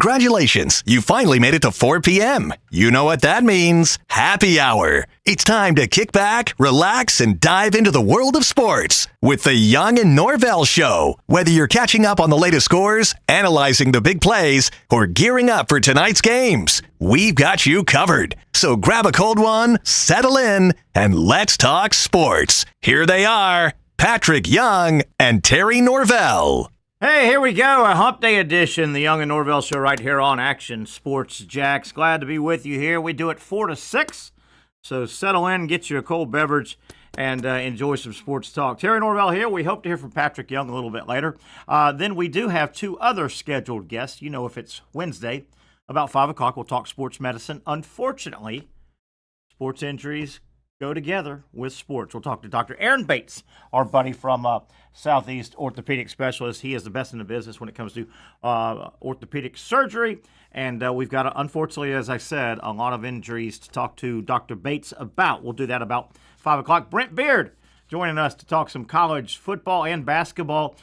Congratulations, you finally made it to 4 p.m. You know what that means. Happy hour. It's time to kick back, relax, and dive into the world of sports with the Young and Norvelle Show. Whether you're catching up on the latest scores, analyzing the big plays, or gearing up for tonight's games, we've got you covered. So grab a cold one, settle in, and let's talk sports. Here they are, Patrick Young and Terry Norvelle. Hey, here we go, a Hump Day edition, the Young and Norvelle Show right here on Action Sports Jacks. Glad to be with you here. We do it 4 to 6, so settle in, get you a cold beverage, and enjoy some sports talk. Terry Norvelle here. We hope to hear from Patrick Young a little bit later. Then we do have 2 other scheduled guests. You know, if it's Wednesday, about 5 o'clock, we'll talk sports medicine. Unfortunately, sports injuries go together with sports. We'll talk to Dr. Aaron Bates, our buddy from Southeast Orthopedic Specialist. He is the best in the business when it comes to orthopedic surgery. And we've got, unfortunately, as I said, a lot of injuries to talk to Dr. Bates about. We'll do that about 5 o'clock. Brent Beaird joining us to talk some college football and basketball.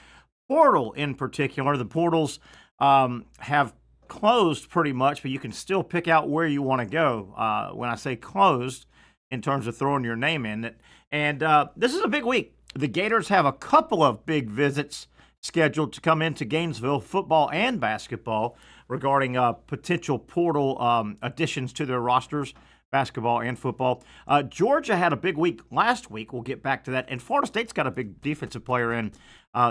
Portal in particular. The portals have closed pretty much, but you can still pick out where you want to go. When I say closed, in terms of throwing your name in it. And this is a big week. The Gators have a couple of big visits scheduled to come into Gainesville, football and basketball, regarding potential portal additions to their rosters, basketball and football. Georgia had a big week last week. We'll get back to that. And Florida State's got a big defensive player in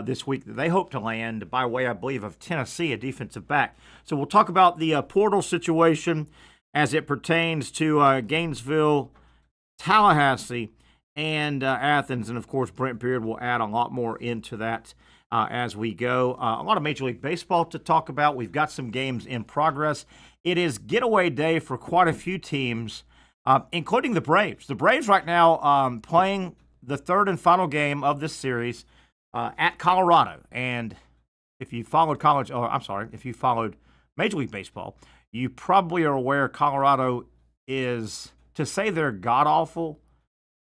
this week that they hope to land by way, I believe, of Tennessee, a defensive back. So we'll talk about the portal situation as it pertains to Gainesville, Tallahassee, and Athens. And, of course, Brent Beaird will add a lot more into that as we go. A lot of Major League Baseball to talk about. We've got some games in progress. It is getaway day for quite a few teams, including the Braves. The Braves right now playing the third and final game of this series at Colorado. And if you followed if you followed Major League Baseball, you probably are aware Colorado is, to say they're god-awful,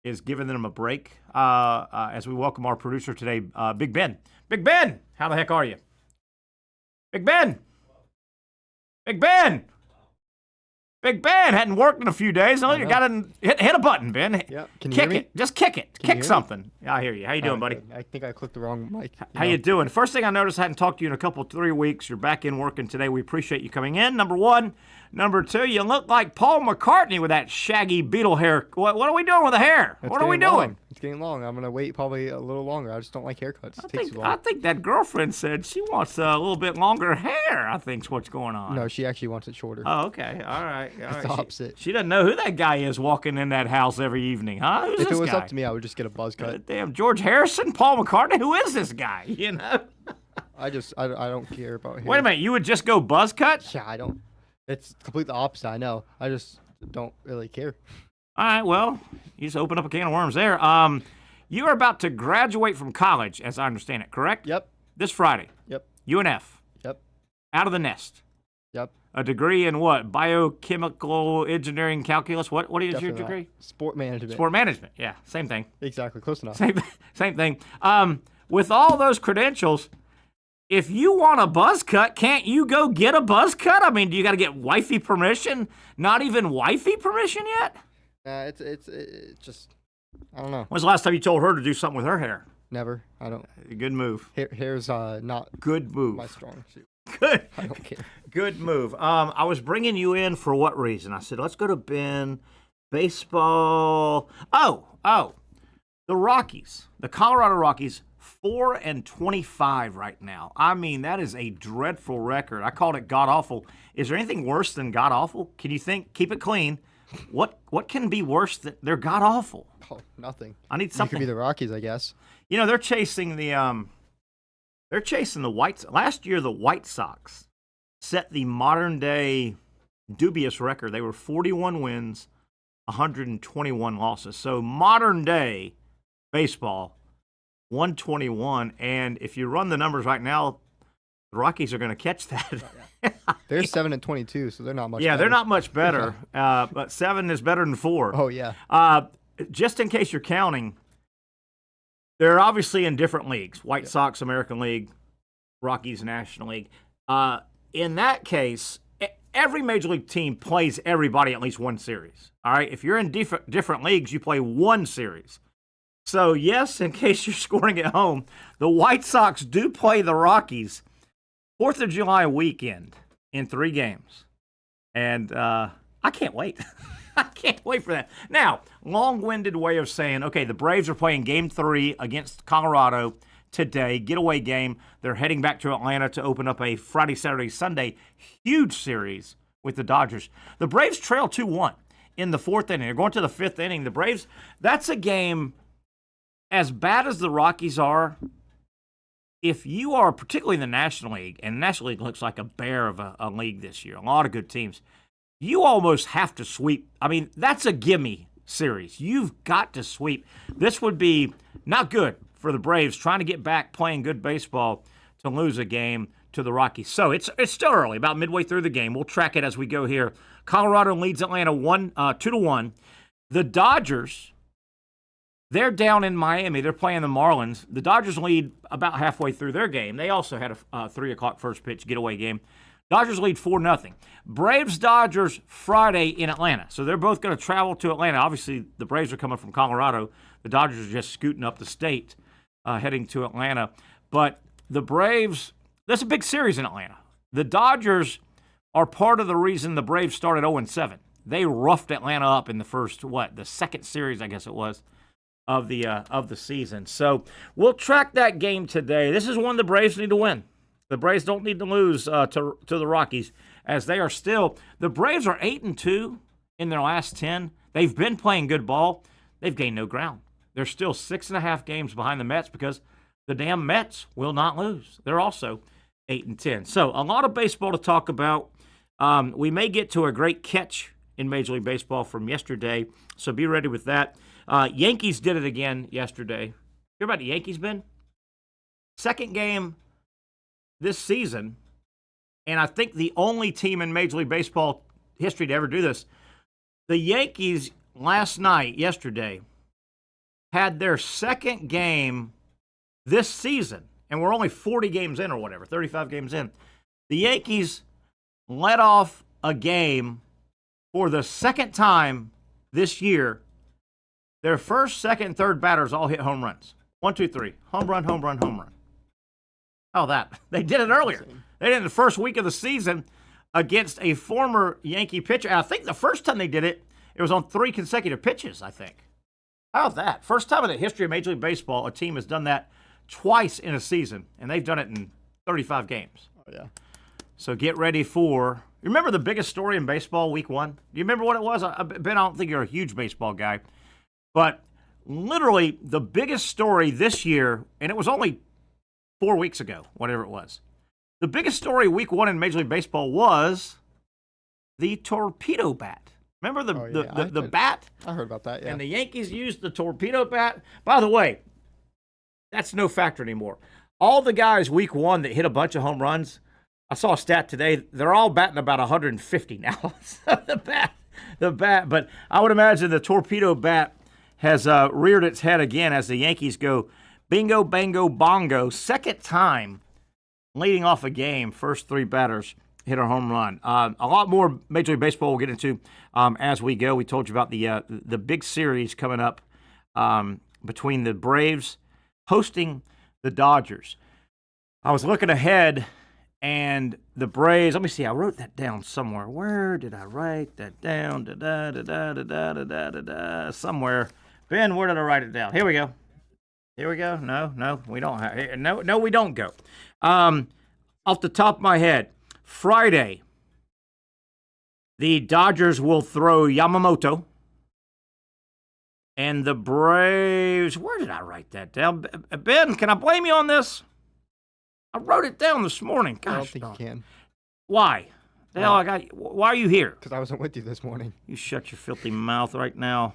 is giving them a break. As we welcome our producer today, Big Ben. Big Ben, how the heck are you? Big Ben! Big Ben! Big Ben hadn't worked in a few days. Oh, you got to hit a button, Ben. Yeah. Can you kick hear me? it. Just kick it. Kick something. Yeah, I hear you. How you doing, buddy? Good. I think I clicked the wrong mic. How you doing? First thing I noticed, I hadn't talked to you in a 3 weeks. You're back in working today. We appreciate you coming in, number one. Number two, you look like Paul McCartney with that shaggy beetle hair. What are we doing with the hair? What are we doing? It's getting long. I'm going to wait probably a little longer. I just don't like haircuts. It takes too long. I think that girlfriend said she wants a little bit longer hair, I think's what's going on. No, she actually wants it shorter. Oh, okay. All right. It's the opposite. She doesn't know who that guy is walking in that house every evening, huh? Who's this guy? If it was up to me, I would just get a buzz cut. Damn, George Harrison, Paul McCartney? Who is this guy, you know? I don't care about hair. Wait a minute. You would just go buzz cut? Yeah, I don't. It's completely the opposite, I know. I just don't really care. All right, well, you just opened up a can of worms there. You are about to graduate from college, as I understand it, correct? Yep. This Friday. Yep. UNF. Yep. Out of the nest. Yep. A degree in what? Biochemical engineering calculus? What is Definitely your degree? not. Sport management. Sport management. Yeah, same thing. Exactly. Close enough. Same thing. With all those credentials, if you want a buzz cut, can't you go get a buzz cut? I mean, do you got to get wifey permission? Not even wifey permission yet? It's just, I don't know. When's the last time you told her to do something with her hair? Never. I don't. Good move. Hair's not good move. my strong suit. Good. I don't care. Good move. I was bringing you in for what reason? I said, let's go to Ben. Baseball. Oh. The Rockies. The Colorado Rockies. 4-25 right now. I mean, that is a dreadful record. I called it god-awful. Is there anything worse than god-awful? Can you think? Keep it clean. What can be worse than they're god-awful? Oh, nothing. I need something. It could be the Rockies, I guess. You know, they're chasing the White. Last year, the White Sox set the modern-day dubious record. They were 41 wins, 121 losses. So modern-day baseball, 121. And if you run the numbers right now, the Rockies are going to catch that. They're 7-22, so they're not much better. Yeah, they're not much better, but 7 is better than 4. Oh, yeah. Just in case you're counting, they're obviously in different leagues. White Sox, American League, Rockies, National League. in that case, every Major League team plays everybody at least one series. All right? If you're in different leagues, you play one series. So, yes, in case you're scoring at home, the White Sox do play the Rockies 4th of July weekend in 3 games. And I can't wait. I can't wait for that. Now, long-winded way of saying, okay, the Braves are playing Game 3 against Colorado today, getaway game. They're heading back to Atlanta to open up a Friday, Saturday, Sunday huge series with the Dodgers. The Braves trail 2-1 in the 4th inning. They're going to the 5th inning. The Braves, that's a game as bad as the Rockies are. If you are particularly in the National League, and the National League looks like a bear of a league this year, a lot of good teams, you almost have to sweep. I mean, that's a gimme series. You've got to sweep. This would be not good for the Braves trying to get back playing good baseball to lose a game to the Rockies. So it's still early, about midway through the game. We'll track it as we go here. Colorado leads Atlanta 2-1. The Dodgers, they're down in Miami. They're playing the Marlins. The Dodgers lead about halfway through their game. They also had a 3 o'clock first pitch getaway game. Dodgers lead 4-0. Braves-Dodgers Friday in Atlanta. So they're both going to travel to Atlanta. Obviously, the Braves are coming from Colorado. The Dodgers are just scooting up the state, heading to Atlanta. But the Braves, that's a big series in Atlanta. The Dodgers are part of the reason the Braves started 0-7. They roughed Atlanta up in the second series, I guess it was, of the season. So we'll track that game today. This is one the Braves need to win. The Braves don't need to lose to the Rockies, as they are still. The Braves are 8-2 in their last 10. They've been playing good ball. They've gained no ground. They're still 6.5 games behind the Mets because the damn Mets will not lose. They're also 8-10. So a lot of baseball to talk about. We may get to a great catch in Major League Baseball from yesterday, so be ready with that. Yankees did it again yesterday. Hear about the Yankees, Ben? Second game this season, and I think the only team in Major League Baseball history to ever do this. The Yankees yesterday, had their second game this season, and we're only 40 games in or whatever, 35 games in. The Yankees led off a game for the second time this year. Their first, second, third batters all hit home runs. 1, 2, 3. Home run, home run, home run. Oh, that. They did it earlier. They did it in the first week of the season against a former Yankee pitcher. And I think the first time they did it, it was on 3 consecutive pitches, I think. How about that? First time in the history of Major League Baseball, a team has done that twice in a season, and they've done it in 35 games. Oh, yeah. So get ready for... You remember the biggest story in baseball week 1? Do you remember what it was? Ben, I don't think you're a huge baseball guy. But literally the biggest story this year, and it was only 4 weeks ago, whatever it was. The biggest story week 1 in Major League Baseball was the torpedo bat. Remember the bat? I heard about that, yeah. And the Yankees used the torpedo bat. By the way, that's no factor anymore. All the guys week 1 that hit a bunch of home runs, I saw a stat today, they're all batting about 150 now. So the bat, but I would imagine the torpedo bat has reared its head again as the Yankees go bingo, bango, bongo. Second time leading off a game, first 3 batters hit a home run. A lot more Major League Baseball we'll get into as we go. We told you about the big series coming up between the Braves hosting the Dodgers. I was looking ahead, and the Braves, let me see, I wrote that down somewhere. Where did I write that down? Somewhere. Ben, where did I write it down? Here we go. No, we don't have. No, we don't go. Off the top of my head, Friday, the Dodgers will throw Yamamoto, and the Braves. Where did I write that down? Ben, can I blame you on this? I wrote it down this morning. Gosh, I don't think you can. Why? The hell why are you here? Because I wasn't with you this morning. You shut your filthy mouth right now.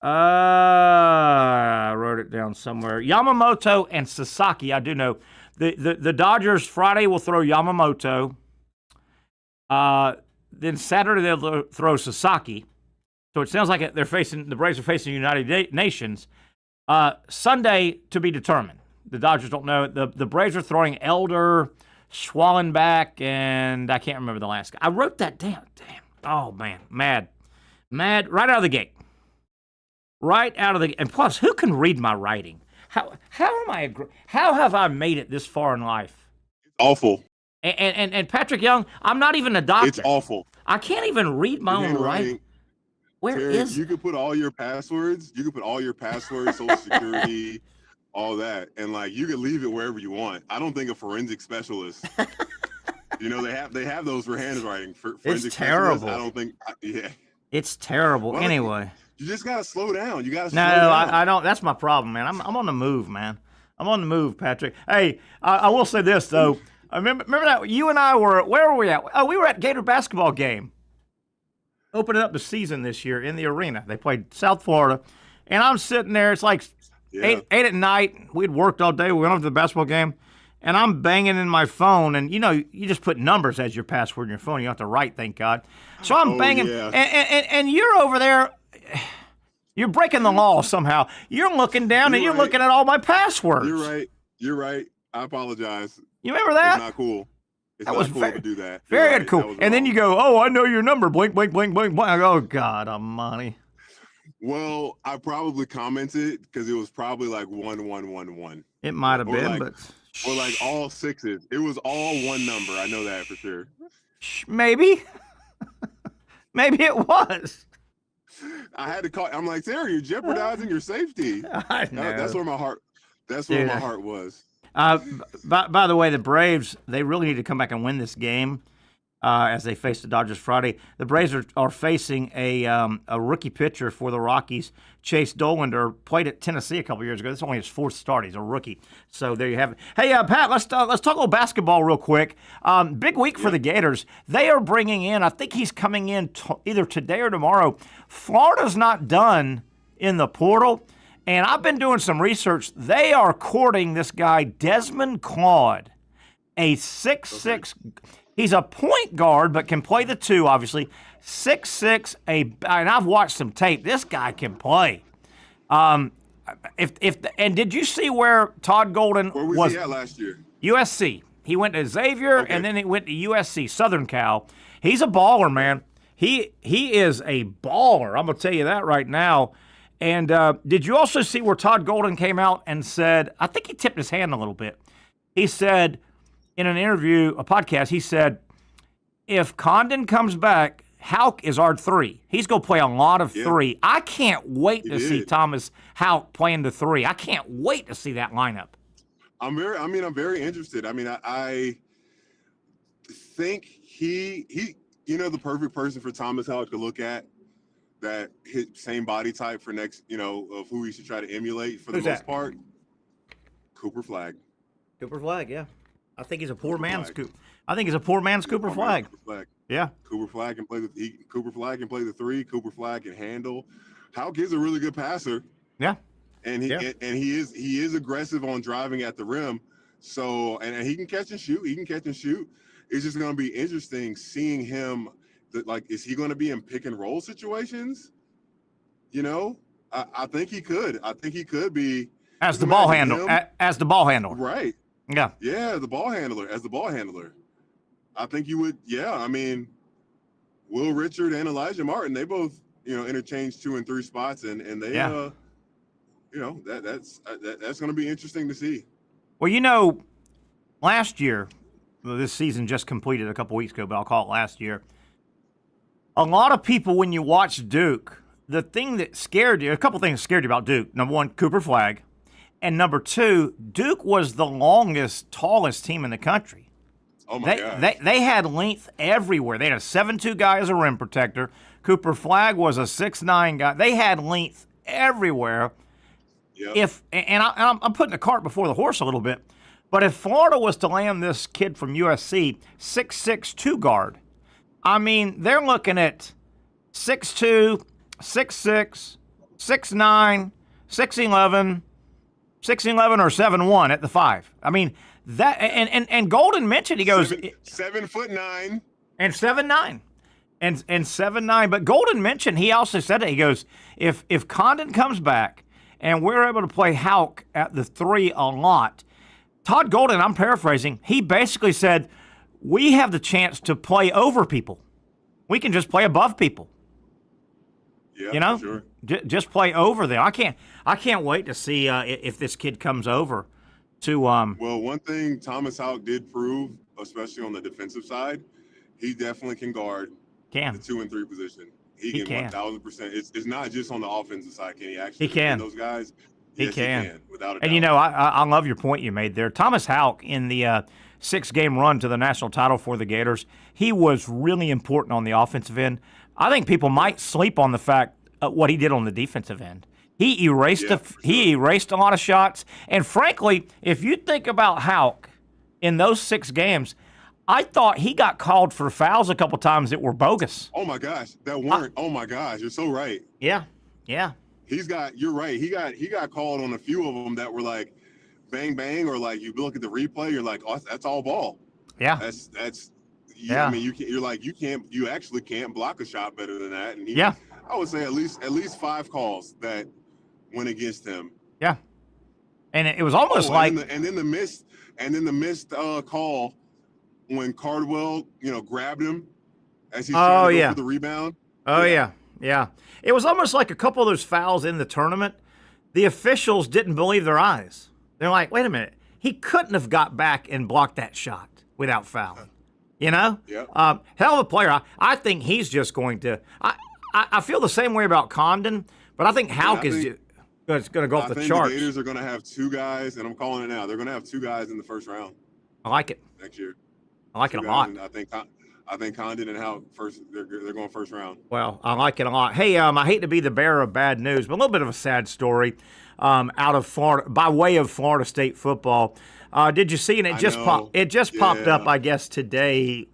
I wrote it down somewhere. Yamamoto and Sasaki, I do know. The Dodgers Friday will throw Yamamoto. Then Saturday they'll throw Sasaki. So it sounds like the Braves are facing United Nations. Sunday to be determined. The Dodgers don't know. The Braves are throwing Elder, Schwallenbach, and I can't remember the last guy. I wrote that down. Damn. Oh, man. Mad right out of the gate. Right out of the gate. And plus, who can read my writing? How have I made it this far in life? Awful. And Patrick Young, I'm not even a doctor. It's awful. I can't even read my own writing. Where Terry, is you could put all your passwords, social security, all that, and like you could leave it wherever you want. I don't think a forensic specialist, they have those for handwriting. For forensic it's terrible. I don't think, yeah. It's terrible. Well, anyway, you just gotta slow down. You gotta. No, slow down. I don't. That's my problem, man. I'm on the move, man. I'm on the move, Patrick. Hey, I will say this though. Remember that you and I were. Where were we at? Oh, we were at Gator basketball game. Opening up the season this year in the arena. They played South Florida. And I'm sitting there. It's like 8 at night. We'd worked all day. We went over to the basketball game. And I'm banging in my phone. And, you just put numbers as your password in your phone. You don't have to write, thank God. So I'm banging. Yeah. And you're over there. You're breaking the law somehow. You're looking down and you're looking at all my passwords. You're right. I apologize. You remember that? It's not cool. It's not cool to do that. Very cool. And then you go, oh, I know your number. Blink, blink, blink, blink, blink. I go, oh, God almighty. Well, I probably commented because it was probably like 1111. It might have been, but. Or like all sixes. It was all one number. I know that for sure. Maybe. Maybe it was. I had to call. I'm like, Sarah, you're jeopardizing your safety. I know. That's where my heart. That's where my heart was. By the way, the Braves, they really need to come back and win this game as they face the Dodgers Friday. The Braves are facing a rookie pitcher for the Rockies, Chase Dollander, played at Tennessee a couple years ago. This is only his fourth start. He's a rookie. So there you have it. Hey, Pat, let's talk a little basketball real quick. Big week for the Gators. They are bringing in, I think he's coming in either today or tomorrow. Florida's not done in the portal. And I've been doing some research. They are courting this guy, Desmond Claude, a 6'6". He's a point guard, but can play the two, obviously. 6'6", and I've watched some tape. This guy can play. And did you see where Todd Golden was? Where was he at last year? USC. He went to Xavier, and then he went to USC, Southern Cal. He's a baller, man. He is a baller. I'm going to tell you that right now. And did you also see where Todd Golden came out and said, I think he tipped his hand a little bit. He said in an interview, a podcast, he said, if Condon comes back, Houck is our 3. He's going to play a lot of 3. I can't wait to see Thomas Houck playing the 3. I can't wait to see that lineup. I'm very interested. I think he the perfect person for Thomas Houck to look at. That his same body type for next, of who he should try to emulate for the most part. Cooper Flagg. Cooper Flagg, yeah. I think he's a poor man's Cooper. I think he's a poor man's Cooper Flagg. Yeah. Cooper Flagg can play the 3. Cooper Flagg can handle. Houck is a really good passer. Yeah. And he is aggressive on driving at the rim. So and he can catch and shoot. It's just going to be interesting seeing him. Is he going to be in pick and roll situations? I think he could. I think he could be as the ball handler. As the ball handler, right? Yeah. Yeah, the ball handler. As the ball handler, I think you would. Yeah, Will Richard and Elijah Martin, they both interchange 2 and 3 spots, and they that's going to be interesting to see. Well, last year, this season just completed a couple weeks ago, but I'll call it last year. A lot of people, when you watch Duke, the thing that scared you, a couple things scared you about Duke. Number one, Cooper Flagg. And number two, Duke was the longest, tallest team in the country. Oh, my God. They had length everywhere. They had a 7'2" guy as a rim protector. Cooper Flagg was a 6'9" guy. They had length everywhere. Yep. I'm putting the cart before the horse a little bit, but if Florida was to land this kid from USC, 6'6", 2 guard, they're looking at 6'2", 6'6", 6'9", 6'11", 6'11", or 7'1" at the 5. That and Golden mentioned, he goes 7'9" and 7'9" and 7'9". But Golden mentioned, he also said it. He goes, if Condon comes back and we're able to play Houck at the 3 a lot, Todd Golden, I'm paraphrasing, he basically said, we have the chance to play over people. We can just play above people. Yeah, You know, for sure. Just play over them. I can't wait to see if this kid comes over to. Well, one thing Thomas Houck did prove, especially on the defensive side, he definitely can guard the 2 and 3 position. He can 1,000%. It's not just on the offensive side. Can he actually defend those guys? Yes, he can, without a doubt. And you know, I love your point you made there. Thomas Houck in the 6-game run to the national title for the Gators, he was really important on the offensive end. I think people might sleep on the fact what he did on the defensive end. He erased he erased a lot of shots. And frankly, if you think about Houck in those 6 games, I thought he got called for fouls a couple times that were bogus. Oh my gosh, that weren't. Oh my gosh, you're so right. Yeah. You're right. He got called on a few of them that were like bang bang, or like you look at the replay, you're like, oh, that's all ball. Yeah. That's. Yeah. I mean, you actually can't block a shot better than that. And I would say at least 5 calls that went against him. Yeah. And it was almost like and then the missed call when Cardwell, grabbed him as he's trying to go for the rebound. Oh yeah. It was almost like a couple of those fouls in the tournament. The officials didn't believe their eyes. They're like, wait a minute, he couldn't have got back and blocked that shot without fouling. You know? Yeah. Hell of a player. I think he's just going to. I feel the same way about Condon, but I think Houck is going to go off the charts. The Gators are going to have 2 guys, and I'm calling it now. They're going to have 2 guys in the first round. I like it next year. I like it a lot. I think Condon and Houck first. They're going first round. Well, I like it a lot. Hey, I hate to be the bearer of bad news, but a little bit of a sad story out of Florida by way of Florida State football. Did you see? And it just popped up, I guess, today,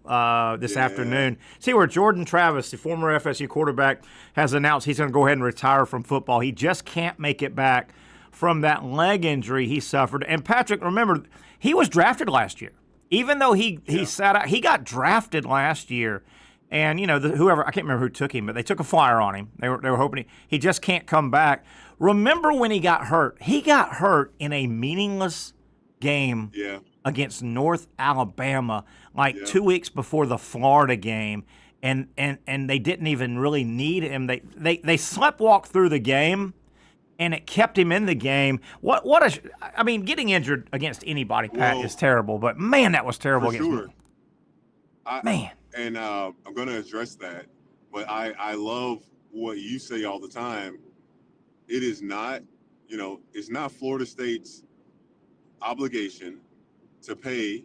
this afternoon. See where Jordan Travis, the former FSU quarterback, has announced he's going to go ahead and retire from football. He just can't make it back from that leg injury he suffered. And Patrick, remember, he was drafted last year. Even though he sat out, he got drafted last year. And, whoever, I can't remember who took him, but they took a flyer on him. They were hoping he just can't come back. Remember when he got hurt? He got hurt in a meaningless game against North Alabama, 2 weeks before the Florida game, and they didn't even really need him. They sleptwalked through the game, and it kept him in the game. Getting injured against anybody, Pat, is terrible. But man, that was terrible against sure. Man. And I'm going to address that, but I love what you say all the time. It is not, it's not Florida State's obligation to pay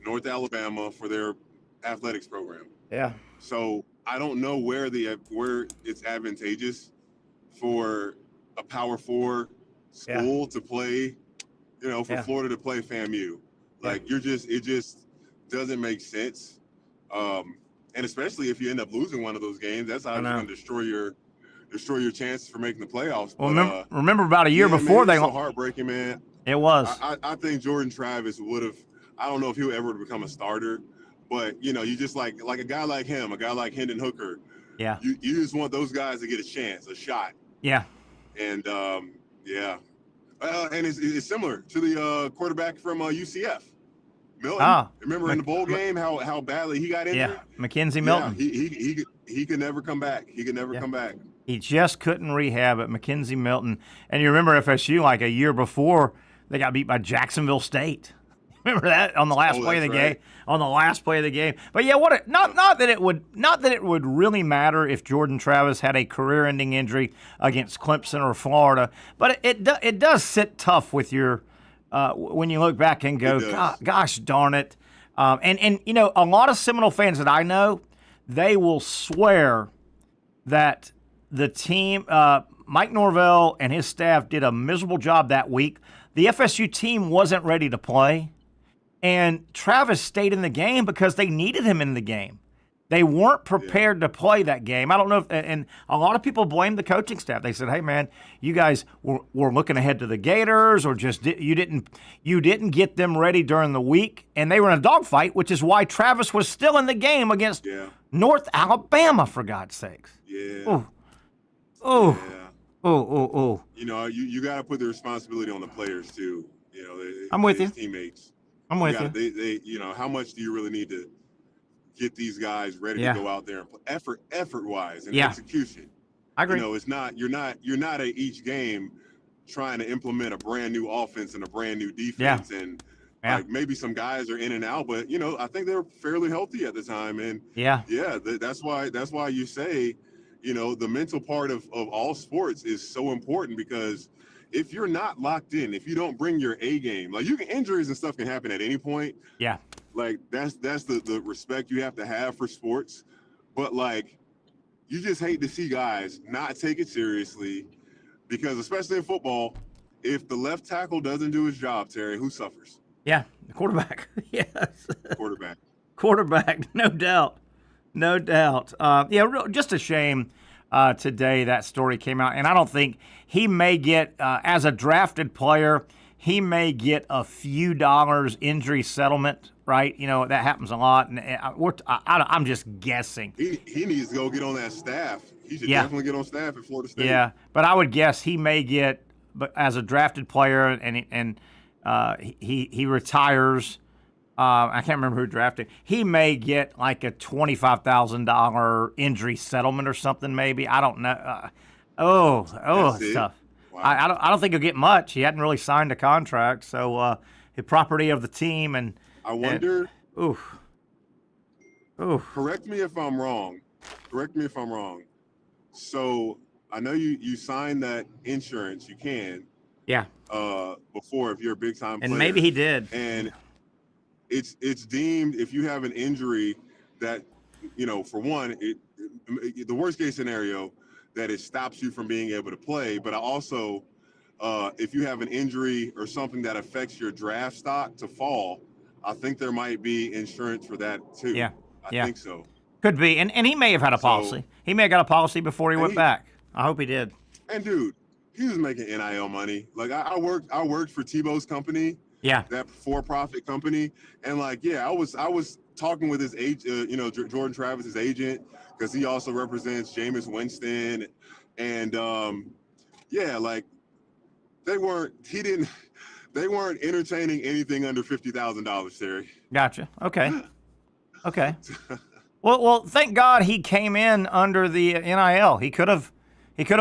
North Alabama for their athletics program. Yeah. So I don't know where it's advantageous for a Power 4 school to play, for Florida to play FAMU. It just doesn't make sense. And especially if you end up losing one of those games, that's how you're going to destroy your chances for making the playoffs. Well, remember about a year before they so heartbreaking, man. It was. I think Jordan Travis would have. I don't know if he'll ever become a starter, but you just like a guy like him, a guy like Hendon Hooker. Yeah. You just want those guys to get a chance, a shot. Yeah. And and it's similar to the quarterback from UCF, Milton. Remember in the bowl game how badly he got injured? Yeah, Mackenzie Milton. Yeah, he could never come back. He could never come back. He just couldn't rehab it, Mackenzie Milton. And you remember FSU a year before they got beat by Jacksonville State. Remember that on the last play of the game? On the last play of the game. But yeah, not that it would really matter if Jordan Travis had a career-ending injury against Clemson or Florida, but it does sit tough with your when you look back and go, gosh darn it. And a lot of Seminole fans that I know, they will swear that the team, Mike Norvelle and his staff did a miserable job that week. The FSU team wasn't ready to play, and Travis stayed in the game because they needed him in the game. They weren't prepared to play that game. I don't know and a lot of people blame the coaching staff. They said, "Hey, man, you guys were looking ahead to the Gators, or just you didn't get them ready during the week, and they were in a dogfight, which is why Travis was still in the game against North Alabama, for God's sakes." Yeah. Oh. You got to put the responsibility on the players too. I'm with his you. teammates. I'm with you. They, how much do you really need to get these guys ready to go out there and play? Effort wise and execution. I agree. It's not you're not at each game trying to implement a brand new offense and a brand new defense and like maybe some guys are in and out, but I think they're fairly healthy at the time. And that's why you say, the mental part of all sports is so important, because if you're not locked in, if you don't bring your A game, like injuries and stuff can happen at any point. Yeah. Like that's the respect you have to have for sports. But like, you just hate to see guys not take it seriously, because especially in football, if the left tackle doesn't do his job, Terry, who suffers? Yeah, the quarterback. Yes. Quarterback, no doubt. Just a shame today that story came out. And I don't think he may get, as a drafted player, he may get a few dollars injury settlement, right? That happens a lot. And I'm just guessing. He needs to go get on that staff. He should definitely get on staff at Florida State. Yeah, but I would guess he may get, but as a drafted player, and he retires. I can't remember who drafted. He may get like a $25,000 injury settlement or something. Maybe, I don't know. It's tough. Wow. I don't think he'll get much. He hadn't really signed a contract, so the property of the team. And I wonder. Oof. Correct me if I'm wrong. So I know you signed that insurance. You can. Yeah. Before, if you're a big time player. And maybe he did. And it's deemed, if you have an injury that, for one, the worst case scenario, that it stops you from being able to play. But also, if you have an injury or something that affects your draft stock to fall, I think there might be insurance for that too. Yeah. I think so. Could be. And he may have had a policy. He may have got a policy before he went back. I hope he did. And dude, he was making NIL money. Like I worked for Tebow's company. Yeah. That for-profit company. And like, I was talking with his agent, Jordan Travis's agent, because he also represents Jameis Winston. And like they weren't entertaining anything under $50,000, Terry. Gotcha. Okay. Well, thank God he came in under the NIL. He could have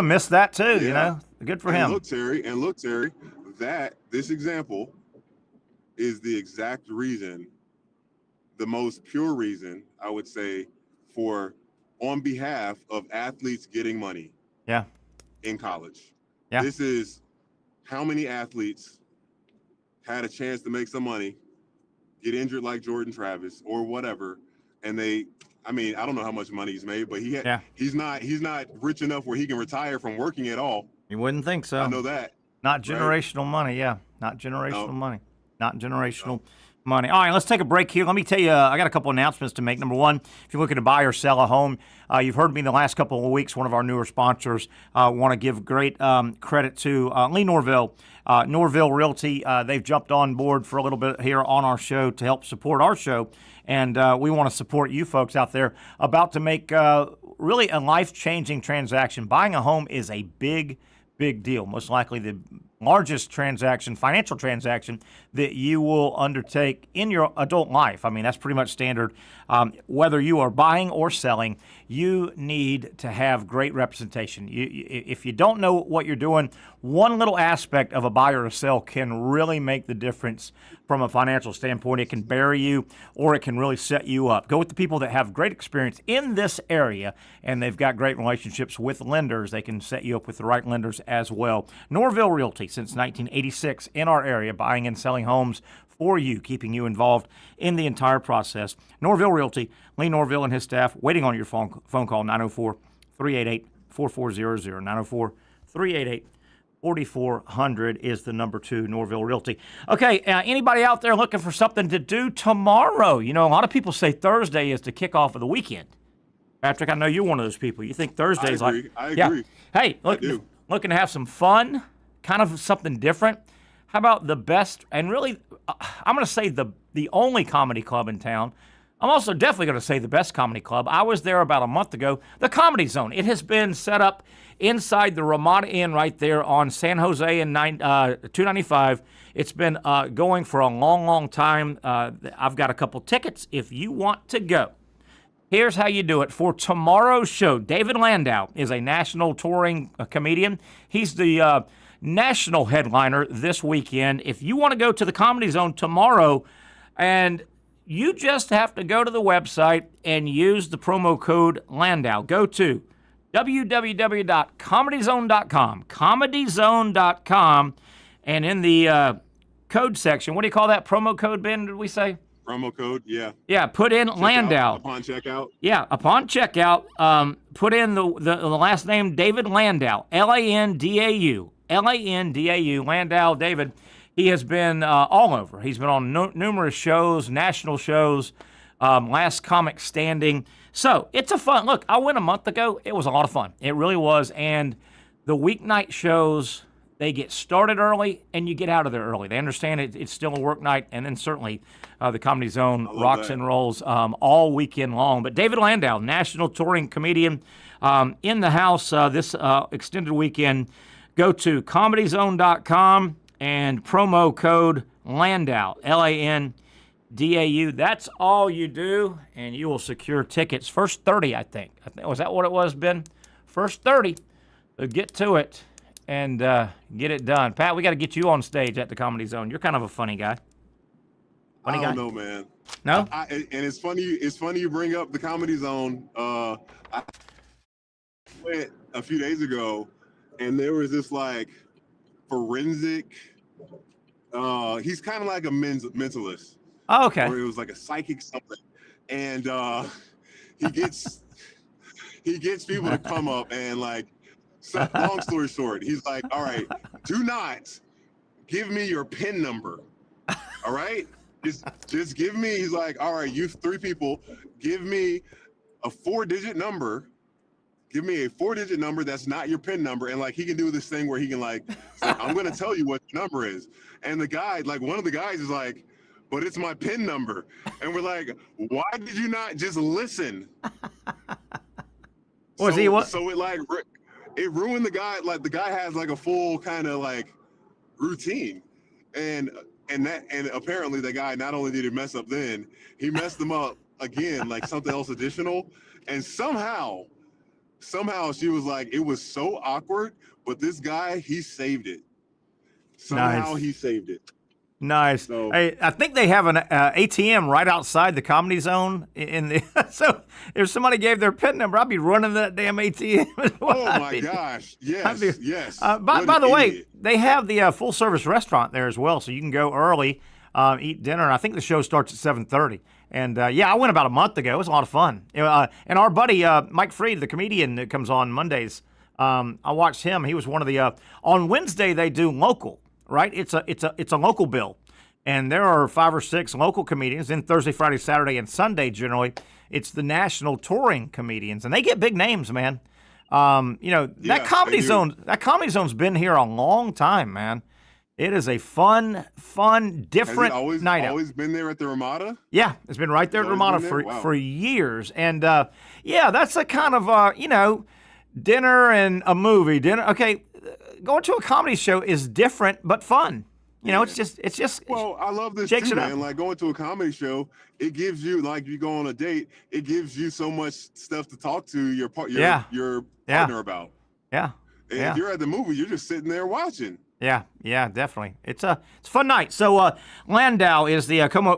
missed that too, Good for him. Look, Terry, that this example is the exact reason, the most pure reason, I would say, on behalf of athletes getting money. Yeah. In college. Yeah. This is how many athletes had a chance to make some money, get injured like Jordan Travis or whatever, and I don't know how much money he's made, but he's not rich enough where he can retire from working at all. You wouldn't think so. I know that. Not generational money, yeah. Not generational money. Not generational money. All right, let's take a break here. Let me tell you, I got a couple announcements to make. Number one, if you're looking to buy or sell a home, you've heard me the last couple of weeks, one of our newer sponsors, want to give great credit to Lee Norvelle, Norvelle Realty. They've jumped on board for a little bit here on our show to help support our show, and we want to support you folks out there about to make really a life-changing transaction. Buying a home is a big deal, most likely the largest financial transaction that you will undertake in your adult life. I mean, that's pretty much standard. Whether you are buying or selling, you need to have great representation. If you don't know what you're doing, one little aspect of a buy or a sell can really make the difference from a financial standpoint. It can bury you or it can really set you up. Go with the people that have great experience in this area, and they've got great relationships with lenders. They can set you up with the right lenders as well. Norvelle Realty, since 1986 in our area, buying and selling homes for you, keeping you involved in the entire process. Norvelle Realty, Lee Norvelle and his staff, waiting on your phone call, 904-388-4400, 904-388-4400 is the number to Norvelle Realty. Okay, anybody out there looking for something to do tomorrow? A lot of people say Thursday is the kickoff of the weekend. Patrick, I know you're one of those people. You think Thursday's I agree. Yeah. Hey, looking to have some fun, kind of something different. How about the best, and really, I'm going to say the only comedy club in town, I'm also definitely going to say the best comedy club. I was there about a month ago, the Comedy Zone. It has been set up inside the Ramada Inn right there on San Jose and 295. It's been going for a long, long time. I've got a couple tickets if you want to go. Here's how you do it. For tomorrow's show, David Landau is a national touring comedian. He's the national headliner this weekend. If you want to go to the Comedy Zone tomorrow, and you just have to go to the website and use the promo code Landau. Go to www.comedyzone.com, comedyzone.com, and in the code section, what do you call that promo code, Ben, did we say? Promo code, yeah. Yeah, put in Landau. Upon checkout? Yeah, upon checkout, put in the last name, David Landau, Landau, Landau, Landau David. He has been all over. He's been on numerous shows, national shows, Last Comic Standing. So it's a fun, look, I went a month ago. It was a lot of fun. It really was. And the weeknight shows, they get started early and you get out of there early. They understand it's still a work night. And then certainly the Comedy Zone rocks and rolls all weekend long. But David Landau, national touring comedian, in the house this extended weekend. Go to comedyzone.com and promo code Landau, Landau. That's all you do, and you will secure tickets. First 30, I think. Was that what it was, Ben? First 30. So get to it and get it done. Pat, we got to get you on stage at the Comedy Zone. You're kind of a funny guy. I don't know, man. No? And it's funny you bring up the Comedy Zone. I went a few days ago, and there was this, like, forensic, he's kind of like a mentalist. Oh, okay. Or it was like a psychic something. And he gets people to come up and, like, so, long story short, he's like, all right, do not give me your PIN number. All right? Just give me, he's like, all right, you 3 people, give me a 4-digit number. Give me a 4-digit number that's not your PIN number. And, like, he can do this thing where he can, like, say, I'm going to tell you what the number is. And the guy, like, one of the guys is like, but it's my PIN number. And we're like, why did you not just listen? So it, like, it ruined the guy. Like, the guy has, like, a full kind of, like, routine. And apparently the guy, not only did he mess up then, he messed them up again, like something else additional. And somehow she was like, it was so awkward, but this guy, he saved it. Somehow he saved it. Nice. So, hey, I think they have an ATM right outside the Comedy Zone. So if somebody gave their PIN number, I'd be running that damn ATM. Oh my gosh! Yes, yes. By the way, they have the full service restaurant there as well, so you can go early, eat dinner. And I think the show starts at 7:30. And I went about a month ago. It was a lot of fun. And our buddy Mike Freed, the comedian that comes on Mondays, I watched him. He was one of the. On Wednesday they do local. Right, it's a local bill, and there are 5 or 6 local comedians. Then Thursday, Friday, Saturday, and Sunday generally, it's the national touring comedians, and they get big names, man. That Comedy Zone's been here a long time, man. It is a fun, different night out. Always been there at the Ramada? Yeah, it's been right there at Ramada for years, and that's a kind of dinner and a movie. Okay. Going to a comedy show is different but fun. It's just. Well, I love this too, man. Like, going to a comedy show, it gives you, like, you go on a date, it gives you so much stuff to talk to your partner about. Yeah. And if you're at the movie, you're just sitting there watching. Yeah, definitely. It's a fun night. So Landau is the promo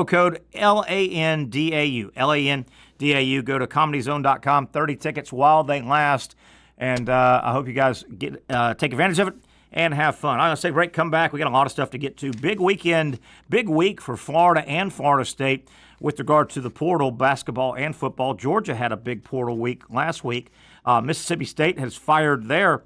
code LANDAU. LANDAU. Go to comedyzone.com. 30 tickets while they last. And I hope you guys take advantage of it and have fun. I'm going to say great comeback. We got a lot of stuff to get to. Big weekend, big week for Florida and Florida State with regard to the portal, basketball and football. Georgia had a big portal week last week. Mississippi State has fired their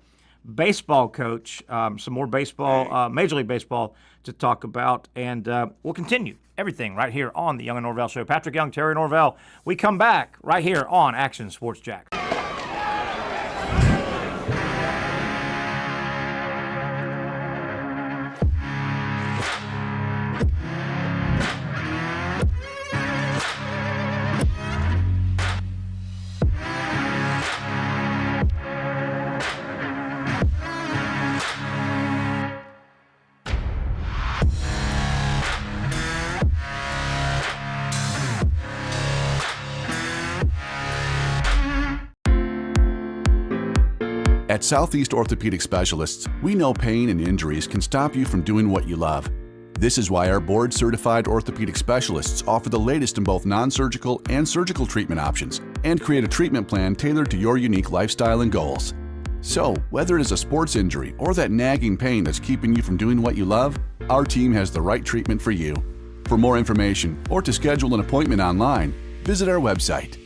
baseball coach. Some more baseball, Major League Baseball to talk about. And we'll continue everything right here on the Young and Norvelle Show. Patrick Young, Terry Norvelle. We come back right here on Action Sports Jack. At Southeast Orthopedic Specialists, we know pain and injuries can stop you from doing what you love. This is why our board-certified orthopedic specialists offer the latest in both non-surgical and surgical treatment options and create a treatment plan tailored to your unique lifestyle and goals. So, whether it is a sports injury or that nagging pain that's keeping you from doing what you love, our team has the right treatment for you. For more information or to schedule an appointment online, visit our website.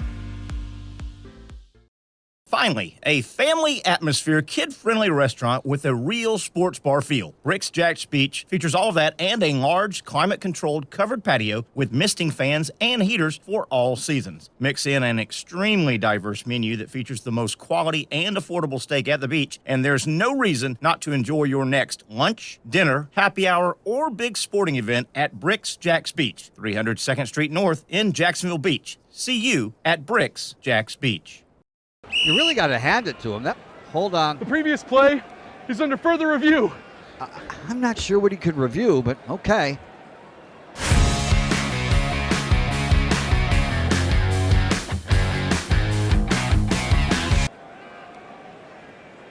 Finally, a family atmosphere, kid-friendly restaurant with a real sports bar feel. Bricks Jack's Beach features all of that and a large, climate-controlled covered patio with misting fans and heaters for all seasons. Mix in an extremely diverse menu that features the most quality and affordable steak at the beach, and there's no reason not to enjoy your next lunch, dinner, happy hour, or big sporting event at Bricks Jack's Beach, 300 2nd Street North in Jacksonville Beach. See you at Bricks Jack's Beach. You really got to hand it to him. Hold on. The previous play is under further review. I'm not sure what he could review, but okay.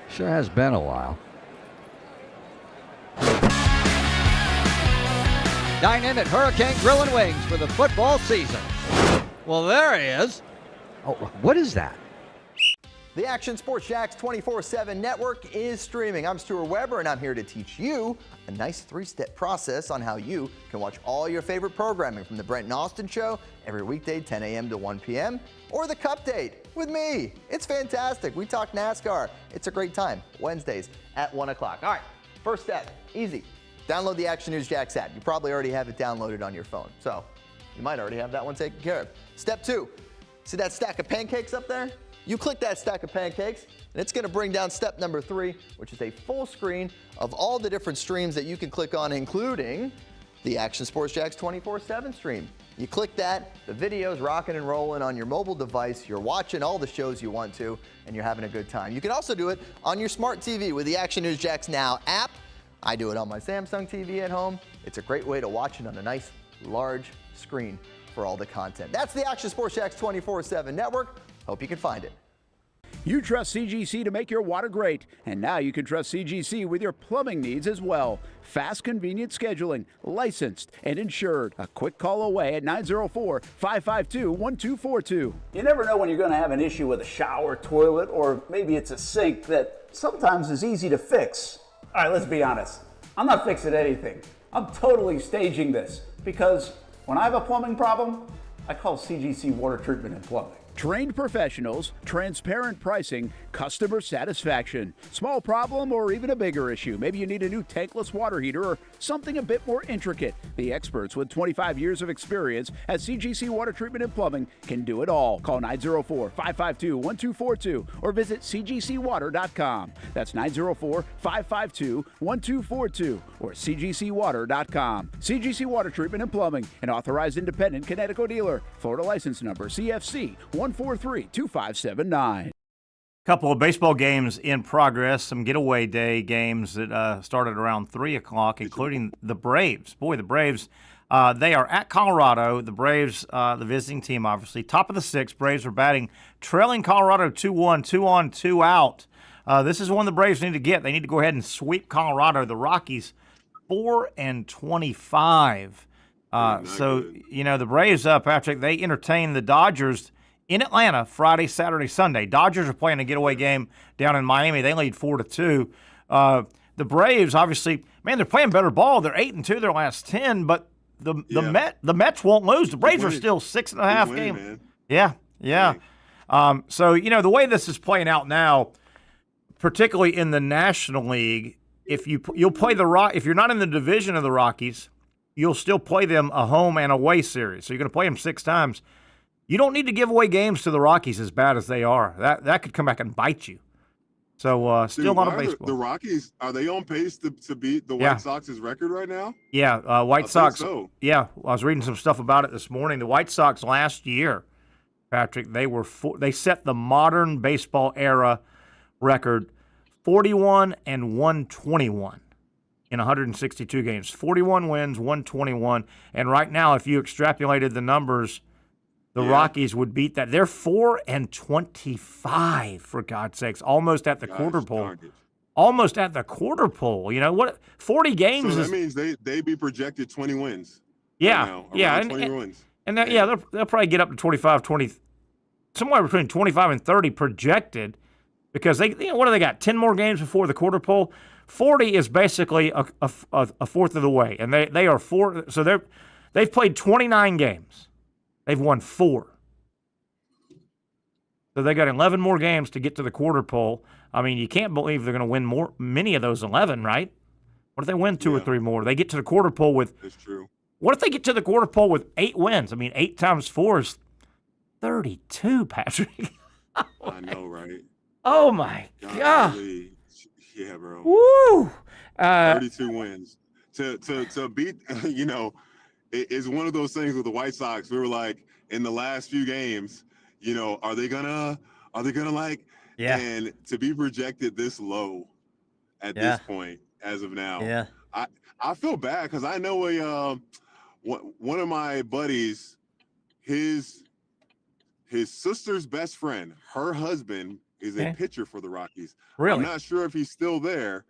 Sure has been a while. Dynamic Hurricane Grill and Wings for the football season. Well, there he is. Oh, what is that? The Action Sports Jax 24/7 network is streaming. I'm Stuart Weber, and I'm here to teach you a nice three-step process on how you can watch all your favorite programming from the Brent and Austin Show every weekday 10 a.m. to 1 p.m. or the Cup Date with me. It's fantastic. We talk NASCAR. It's a great time. Wednesdays at 1 o'clock. All right, first step, easy. Download the Action News Jax app. You probably already have it downloaded on your phone, so you might already have that one taken care of. Step 2, see that stack of pancakes up there? You click that stack of pancakes, and it's going to bring down step number 3, which is a full screen of all the different streams that you can click on, including the Action Sports Jax 24/7 stream. You click that, the video's rocking and rolling on your mobile device. You're watching all the shows you want to, and you're having a good time. You can also do it on your smart TV with the Action News Jax Now app. I do it on my Samsung TV at home. It's a great way to watch it on a nice, large screen for all the content. That's the Action Sports Jax 24/7 network. Hope you can find it. You trust CGC to make your water great, and now you can trust CGC with your plumbing needs as well. Fast, convenient scheduling, licensed and insured. A quick call away at 904-552-1242. You never know when you're going to have an issue with a shower, toilet, or maybe it's a sink that sometimes is easy to fix. All right, let's be honest. I'm not fixing anything. I'm totally staging this because when I have a plumbing problem, I call CGC Water Treatment and Plumbing. Trained professionals, transparent pricing, customer satisfaction. Small problem or even a bigger issue. Maybe you need a new tankless water heater or something a bit more intricate. The experts with 25 years of experience at CGC Water Treatment and Plumbing can do it all. Call 904-552-1242 or visit cgcwater.com. That's 904-552-1242 or cgcwater.com. CGC Water Treatment and Plumbing, an authorized independent Connecticut dealer. Florida license number CFC 1432579. Couple of baseball games in progress, some getaway day games that started around 3 o'clock, including the Braves. Boy, the Braves, they are at Colorado. The Braves, the visiting team, obviously. Top of the 6th, Braves are batting, trailing Colorado 2-1, 2 on, 2 out. This is one the Braves need to get. They need to go ahead and sweep Colorado. The Rockies, 4-25. So, you know, the Braves, Patrick, they entertain the Dodgers in Atlanta Friday, Saturday, Sunday. Dodgers are playing a getaway game down in Miami. They lead 4-2. The Braves, obviously, man, they're playing better ball. They're 8-2 their last 10, but the Mets won't lose. The Braves are still 6.5 games. Yeah. So, you know, the way this is playing out now, particularly in the National League, you'll play if you're not in the division of the Rockies, you'll still play them a home and away series. So you're going to play them 6 times. You don't need to give away games to the Rockies as bad as they are. That could come back and bite you. So still a lot of baseball. The Rockies, are they on pace to beat the White Sox's record right now? Yeah, White Sox. So. Yeah, I was reading some stuff about it this morning. The White Sox last year, Patrick, they set the modern baseball era record, 41-121 in 162 games. 41 wins, 121. And right now, if you extrapolated the numbers, the Rockies would beat that. They're 4-25, for God's sakes, almost at the quarter pole. Almost at the quarter pole. You know what? 40 games. So that means they be projected 20 wins. Yeah, right now, 20 wins. And that, they'll probably get up to 25, 20, somewhere between 25 and 30 projected, because they, what do they got? 10 more games before the quarter pole. 40 is basically a fourth of the way, and they are four. So they've played 29 games. They've won 4. So they got 11 more games to get to the quarter pole. I mean, you can't believe they're going to win many of those 11, right? What if they win 2 or 3 more? They get to the quarter pole with. That's true. What if they get to the quarter pole with 8 wins? I mean, 8 times 4 is 32, Patrick. I know, right? Oh my God. Yeah, bro. Woo! 32 wins. To beat, it's one of those things with the White Sox. We were like, in the last few games, are they gonna like? Yeah. And to be projected this low at this point, as of now, I feel bad because I know one of my buddies, his sister's best friend, her husband is a pitcher for the Rockies. Really? I'm not sure if he's still there,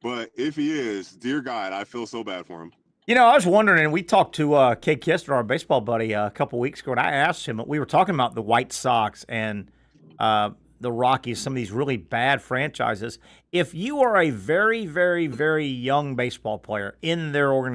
but if he is, dear God, I feel so bad for him. I was wondering, and we talked to Kate Kister, our baseball buddy, a couple weeks ago, and I asked him, we were talking about the White Sox and the Rockies, some of these really bad franchises. If you are a very, very, very young baseball player in their organization,